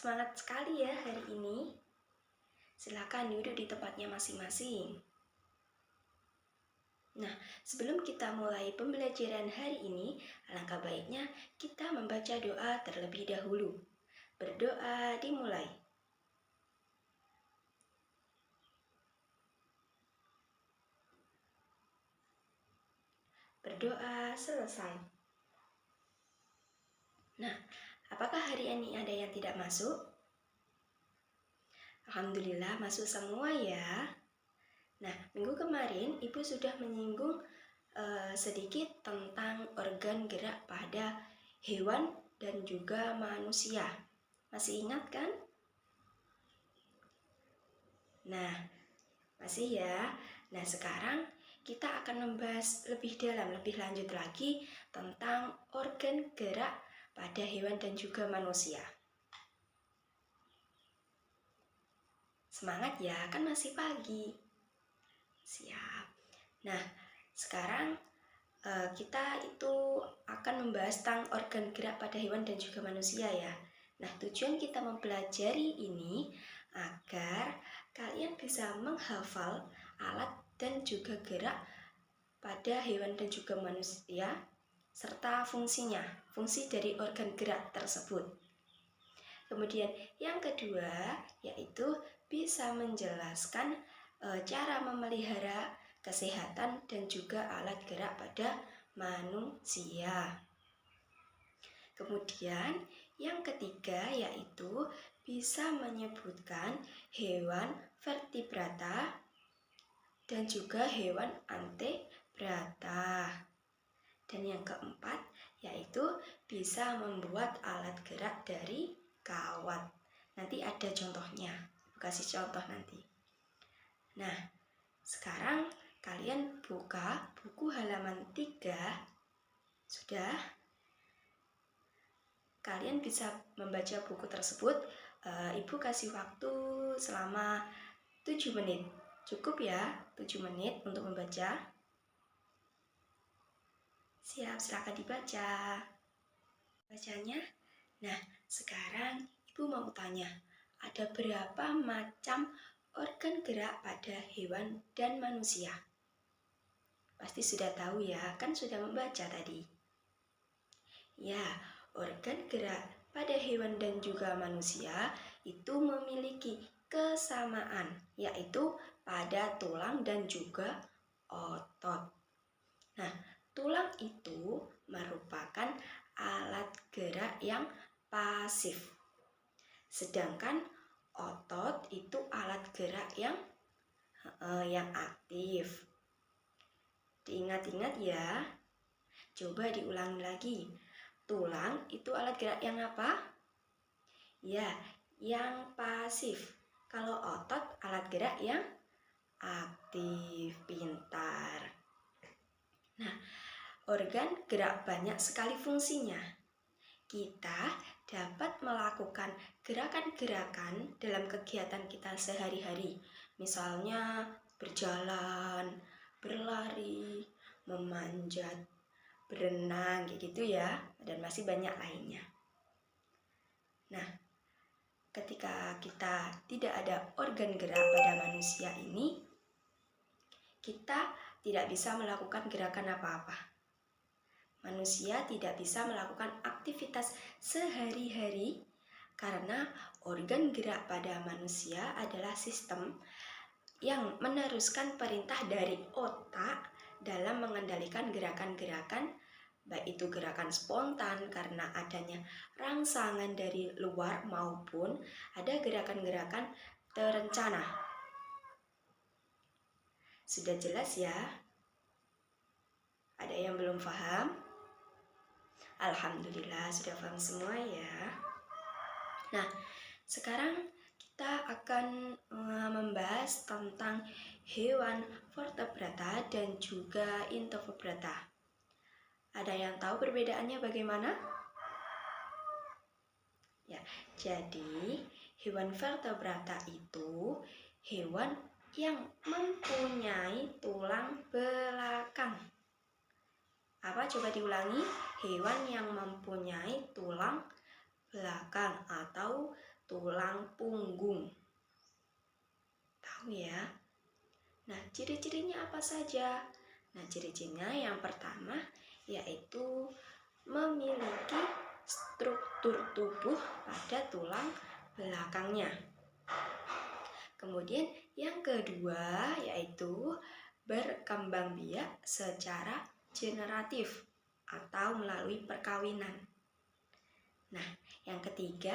Semangat sekali ya hari ini. Silakan duduk di tempatnya masing-masing. Nah, sebelum kita mulai pembelajaran hari ini, alangkah baiknya kita membaca doa terlebih dahulu. Berdoa dimulai. Berdoa selesai. Nah, apakah hari ini ada yang tidak masuk? Alhamdulillah masuk semua ya. Nah, minggu kemarin Ibu sudah menyinggung sedikit tentang organ gerak pada hewan dan juga manusia. Masih ingat kan? Nah, masih ya. Nah, sekarang kita akan membahas lebih dalam, lebih lanjut lagi tentang organ gerak pada hewan dan juga manusia. Semangat ya, kan masih pagi. Siap. Nah, sekarang kita itu akan membahas tentang organ gerak pada hewan dan juga manusia ya. Nah, tujuan kita mempelajari ini agar kalian bisa menghafal alat dan juga gerak pada hewan dan juga manusia serta fungsinya, fungsi dari organ gerak tersebut. Kemudian yang kedua yaitu bisa menjelaskan cara memelihara kesehatan dan juga alat gerak pada manusia. Kemudian yang ketiga yaitu bisa menyebutkan hewan vertebrata dan juga hewan antebrata. Dan yang keempat yaitu bisa membuat alat gerak dari kawat. Nanti ada contohnya, kasih contoh nanti. Nah, sekarang kalian buka buku halaman 3. Sudah? Kalian bisa membaca buku tersebut. Ibu kasih waktu selama 7 menit. Cukup ya, 7 menit untuk membaca. Siap, silakan dibaca. Bacanya. Nah, sekarang Ibu mau tanya, ada berapa macam organ gerak pada hewan dan manusia? Pasti sudah tahu ya, kan sudah membaca tadi. Ya, organ gerak pada hewan dan juga manusia itu memiliki kesamaan, yaitu pada tulang dan juga otot. Nah, tulang itu merupakan alat gerak yang pasif. Sedangkan otot itu alat gerak yang aktif. Diingat-ingat ya. Coba diulangi lagi. Tulang itu alat gerak yang apa? Ya, yang pasif. Kalau otot alat gerak yang aktif. Pintar. Nah, organ gerak banyak sekali fungsinya. Kita dapat melakukan gerakan-gerakan dalam kegiatan kita sehari-hari. Misalnya berjalan, berlari, memanjat, berenang, kayak gitu ya. Dan masih banyak lainnya. Nah, ketika kita tidak ada organ gerak pada manusia ini, kita tidak bisa melakukan gerakan apa-apa. Manusia tidak bisa melakukan aktivitas sehari-hari karena organ gerak pada manusia adalah sistem yang meneruskan perintah dari otak dalam mengendalikan gerakan-gerakan, baik itu gerakan spontan karena adanya rangsangan dari luar maupun ada gerakan-gerakan terencana. Sudah jelas ya? Ada yang belum paham? Alhamdulillah sudah paham semua ya. Nah, sekarang kita akan membahas tentang hewan vertebrata dan juga invertebrata. Ada yang tahu perbedaannya bagaimana? Ya, jadi hewan vertebrata itu hewan yang mempunyai tulang belakang. Apa? Coba diulangi. Hewan yang mempunyai tulang belakang atau tulang punggung. Tahu ya? Nah, ciri-cirinya apa saja? Nah, ciri-cirinya yang pertama yaitu memiliki struktur tubuh pada tulang belakangnya. Kemudian yang kedua yaitu berkembang biak secara generatif atau melalui perkawinan. Nah, yang ketiga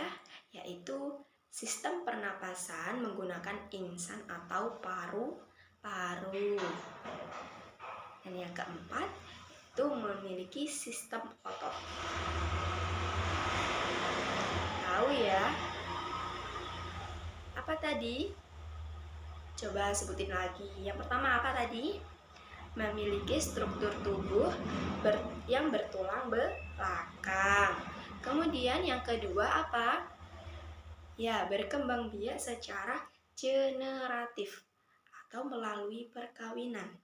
yaitu sistem pernapasan menggunakan insan atau paru-paru. Dan yang keempat itu memiliki sistem otot. Tahu ya? Apa tadi? Coba sebutin lagi. Yang pertama apa tadi? Memiliki struktur tubuh yang bertulang belakang. Kemudian yang kedua apa? Ya, berkembang biak secara generatif atau melalui perkawinan.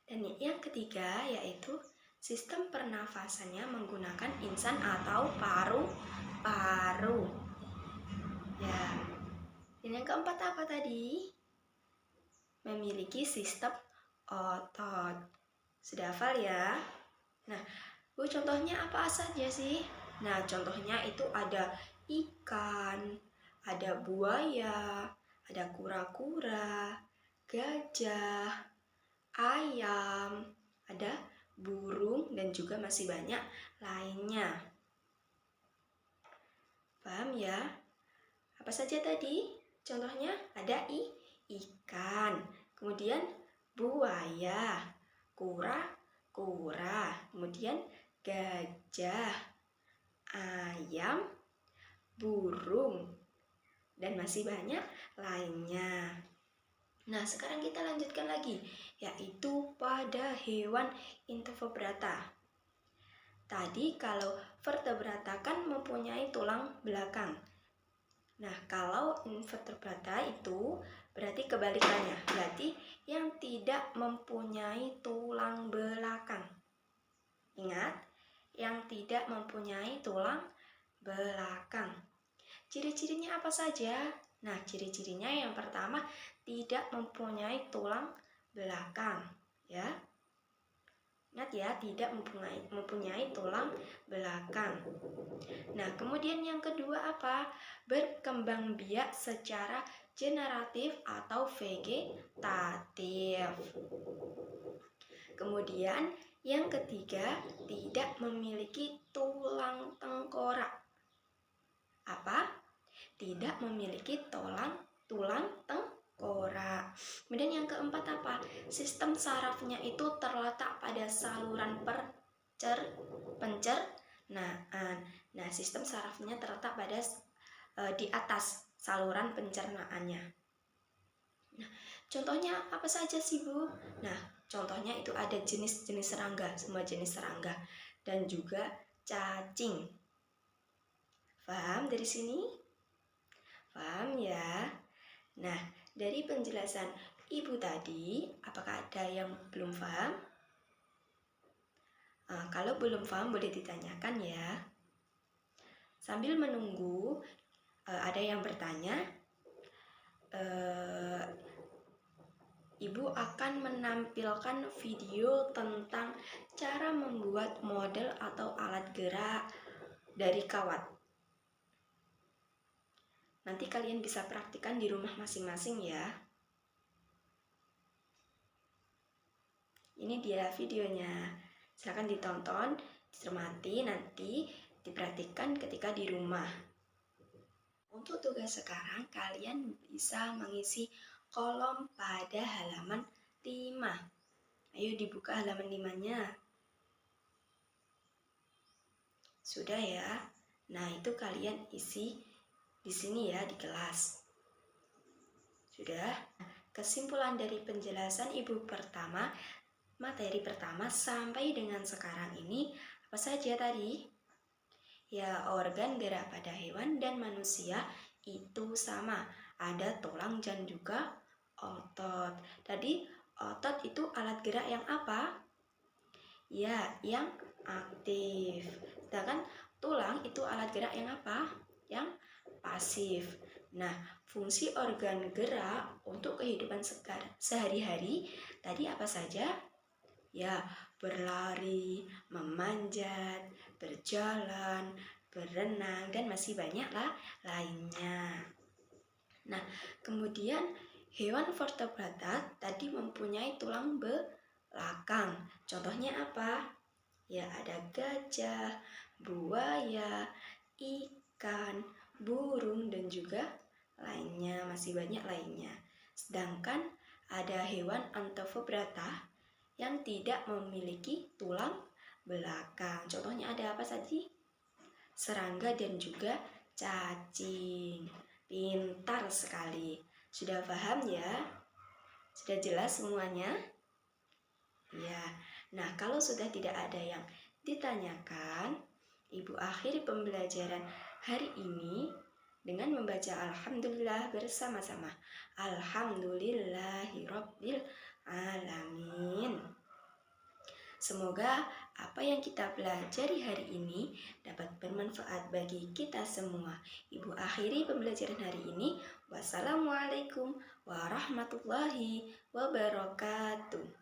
Dan yang ketiga yaitu sistem pernafasannya menggunakan insan atau paru-paru. Ya. Dan yang keempat apa tadi? Memiliki sistem otot. Sudah hafal ya? Nah, Bu, contohnya apa saja sih? Nah, contohnya itu ada ikan, ada buaya, ada kura-kura, gajah, ayam, ada burung, dan juga masih banyak lainnya. Paham ya? Apa saja tadi? Contohnya ada ikan, kemudian buaya, kura-kura, kemudian gajah, ayam, burung, dan masih banyak lainnya. Nah, sekarang kita lanjutkan lagi, yaitu pada hewan invertebrata. Tadi kalau vertebrata kan mempunyai tulang belakang. Nah, kalau invertebrata itu berarti kebalikannya, berarti yang tidak mempunyai tulang belakang. Ingat, yang tidak mempunyai tulang belakang. Ciri-cirinya apa saja? Nah, ciri-cirinya yang pertama tidak mempunyai tulang belakang, ya. Ingat ya, tidak mempunyai tulang belakang. Nah, kemudian yang kedua apa? Berkembang biak secara generatif atau vegetatif. Kemudian yang ketiga, tidak memiliki tulang tengkorak. Apa? Tidak memiliki tulang tengkorak. Kemudian yang keempat apa? Sistem sarafnya itu terletak pada saluran pencernaan. Nah, sistem sarafnya terletak pada di atas saluran pencernaannya. Nah, contohnya apa saja sih, Bu? Nah, contohnya itu ada jenis-jenis serangga, semua jenis serangga, dan juga cacing. Paham dari sini? Paham ya? Nah, dari penjelasan Ibu tadi, apakah ada yang belum paham? Kalau belum paham boleh ditanyakan ya. Sambil menunggu ada yang bertanya, Ibu akan menampilkan video tentang cara membuat model atau alat gerak dari kawat. Nanti kalian bisa praktikkan di rumah masing-masing ya. Ini dia videonya. Silakan ditonton, dicermati, nanti diperhatikan ketika di rumah. Untuk tugas sekarang, kalian bisa mengisi kolom pada halaman 5. Ayo dibuka halaman 5-nya. Sudah ya? Nah, itu kalian isi di sini ya, di kelas. Sudah? Kesimpulan dari penjelasan Ibu pertama, materi pertama sampai dengan sekarang ini, apa saja tadi? Ya, organ gerak pada hewan dan manusia itu sama. Ada tulang dan juga otot. Tadi otot itu alat gerak yang apa? Ya, yang aktif. Sedangkan tulang itu alat gerak yang apa? Yang pasif. Nah, fungsi organ gerak untuk kehidupan sehari-hari tadi apa saja? Ya, berlari, memanjat, berjalan, berenang, dan masih banyaklah lainnya. Nah, kemudian hewan vertebrata tadi mempunyai tulang belakang. Contohnya apa? Ya, ada gajah, buaya, ikan, burung, dan juga lainnya, masih banyak lainnya. Sedangkan ada hewan antevertebrata yang tidak memiliki tulang belakang. Contohnya ada apa saja? Serangga dan juga cacing. Pintar sekali. Sudah paham ya? Sudah jelas semuanya? Ya. Nah, kalau sudah tidak ada yang ditanyakan, Ibu akhiri pembelajaran hari ini dengan membaca Alhamdulillah bersama-sama. Alhamdulillahirabbil alamin. Semoga apa yang kita pelajari hari ini dapat bermanfaat bagi kita semua. Ibu akhiri pembelajaran hari ini. Wassalamualaikum warahmatullahi wabarakatuh.